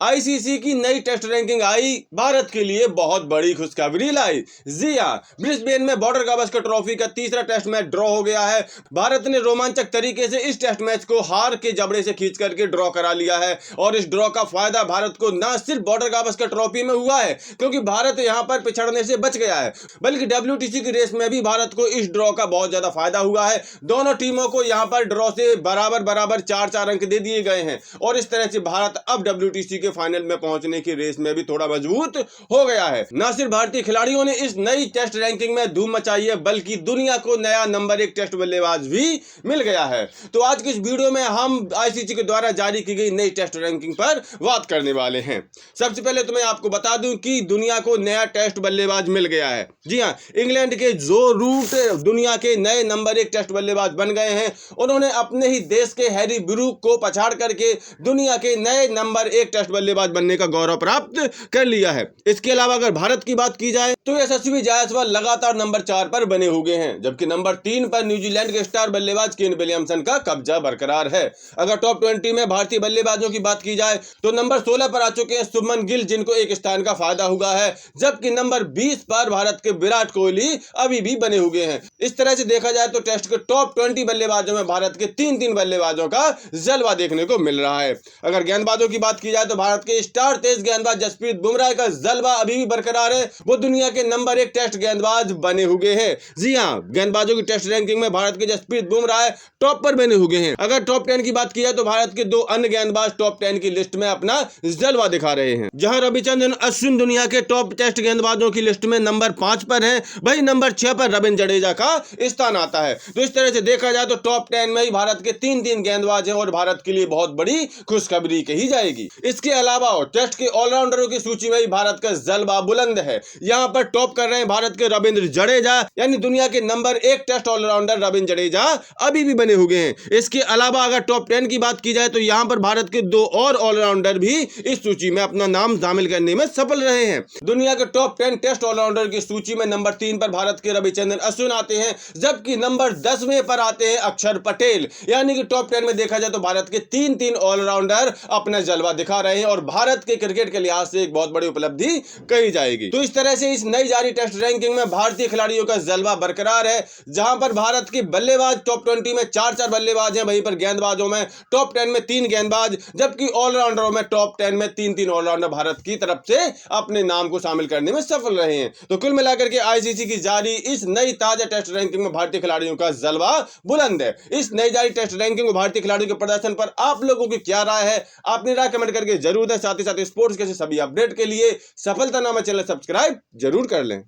ICC की नई test ranking आई, भारत के लिए बहुत बड़ी खुशखबरी लाई। जी हां, ब्रिस्बेन में बॉर्डर गावस्कर ट्रॉफी का तीसरा टेस्ट मैच ड्रॉ हो गया है। भारत ने रोमांचक तरीके से इस टेस्ट मैच को हार के जबड़े से खींच करके ड्रॉ करा लिया है और इस ड्रॉ का फायदा भारत को न सिर्फ बॉर्डर गावस्कर ट्रॉफी में हुआ है, क्योंकि भारत यहां पर पिछड़ने से बच गया है, बल्कि डब्ल्यूटीसी की रेस में भी भारत को इस ड्रॉ का बहुत ज्यादा फायदा हुआ है। दोनों टीमों को यहां पर ड्रॉ से बराबर बराबर 4-4 अंक दे दिए गए हैं और इस तरह से भारत अब डब्ल्यूटीसी के फाइनल में पहुंचने की रेस में भी थोड़ा मजबूत हो गया है। न सिर्फ भारतीय खिलाड़ियों ने इस नई टेस्ट रैंकिंग में धूम मचाई है, बल्कि दुनिया को नया नंबर 1 टेस्ट बल्लेबाज भी मिल गया है। तो आज की इस वीडियो में हम आईसीसी के द्वारा जारी की गई नई टेस्ट रैंकिंग पर बात करने वाले हैं। सबसे पहले तो मैं आपको बता दूं कि दुनिया को नया टेस्ट बल्लेबाज मिल गया है। जी हां, इंग्लैंड के जो रूट दुनिया के नए नंबर 1 टेस्ट बल्लेबाज बन गए हैं। उन्होंने अपने ही देश के हैरी ब्रूक को पछाड़ करके दुनिया के नए नंबर 1 टेस्ट बल्लेबाज बनने का गौरव प्राप्त कर लिया है। इसके अलावा अगर भारत की बात की जाए तो यशस्वी जायसवाल लगातार नंबर 4 पर बने हुए हैं, जबकि नंबर 3 पर न्यूजीलैंड के स्टार बल्लेबाज केन विलियमसन का कब्जा बरकरार है। अगर टॉप 20 में भारतीय बल्लेबाजों की बात की जाए तो नंबर 16 पर आ चुके हैं शुभमन गिल, जिनको एक स्थान का फायदा हुआ है, जबकि नंबर 20 पर भारत के विराट कोहली अभी भी बने हुए हैं। इस तरह से देखा जाए तो टेस्ट के टॉप 20 बल्लेबाजों में भारत के 3-3 बल्लेबाजों का जलवा देखने को मिल रहा है। अगर गेंदबाजों की बात की जाए तो भारत के स्टार तेज गेंदबाज जसप्रीत बुमराह का जलवा अभी भी बरकरार है। वो दुनिया के नंबर 1 टेस्ट गेंदबाज बने हुए हैं। जी हां, गेंदबाजों की टेस्ट रैंकिंग में भारत के जसप्रीत बुमराह टॉप पर बने हुए हैं। अगर टॉप 10 की बात की जाए तो भारत के 2 अन्य गेंदबाज टॉप 10 की लिस्ट में अपना जलवा दिखा रहे हैं। जहां रविचंद्रन अश्विन दुनिया के टॉप टेस्ट गेंदबाजों की लिस्ट में नंबर 5 पर है, वही नंबर 6 पर रविंद्र जडेजा का स्थान आता है। तो इस तरह से देखा जाए तो टॉप 10 में ही भारत के 3-3 गेंदबाज हैं और भारत के लिए बहुत बड़ी खुशखबरी कही जाएगी। इसके अलावा टेस्ट के ऑलराउंडरों की सूची में ही भारत का जलवा बुलंद है। यहां पर टॉप कर रहे हैं भारत के रविंद्र जडेजा, यानी दुनिया के number 1 test all rounder Ravindra Jadeja अभी भी बने हुए हैं। इसके अलावा अगर टॉप 10 की बात की जाए तो यहां पर भारत के 2 और ऑलराउंडर भी इस सूची में अपना नाम शामिल करने में सफल रहे हैं। दुनिया के टॉप 10 टेस्ट ऑलराउंडर की सूची में नंबर 3 पर भारत के रविचंद्रन अश्विन आते हैं, जबकि नंबर 10वें पर आते हैं अक्षर पटेल। यानी कि टॉप 10 में देखा जाए तो भारत के 3-3 ऑलराउंडर अपना जलवा दिखा रहे हैं और भारत के क्रिकेट के लिहाज से एक बहुत बड़ी उपलब्धि कही जाएगी। तो इस तरह से इस नई जारी टेस्ट रैंकिंग में भारतीय खिलाड़ियों का जलवा बरकरार है, जहां पर भारत के बल्लेबाज टॉप 20 में 4-4 बल्लेबाज हैं, वहीं पर गेंदबाजों में टॉप 10 में 3 गेंदबाज, जबकि ऑलराउंडरों में टॉप 10 में 3-3 ऑलराउंडर भारत की तरफ से अपने नाम को शामिल करने में सफल रहे हैं। तो कुल मिलाकर के आईसीसी की जारी इस नई ताजा टेस्ट रैंकिंग में भारतीय खिलाड़ियों का जलवा बुलंद है। इस नई जारी टेस्ट रैंकिंग में भारतीय खिलाड़ियों के प्रदर्शन पर आप लोगों की क्या राय है? अपनी राय कमेंट करके जरूर दें। साथ ही साथ स्पोर्ट्स के सभी अपडेट के लिए सफलता नामा चैनल सब्सक्राइब जरूर कर लें।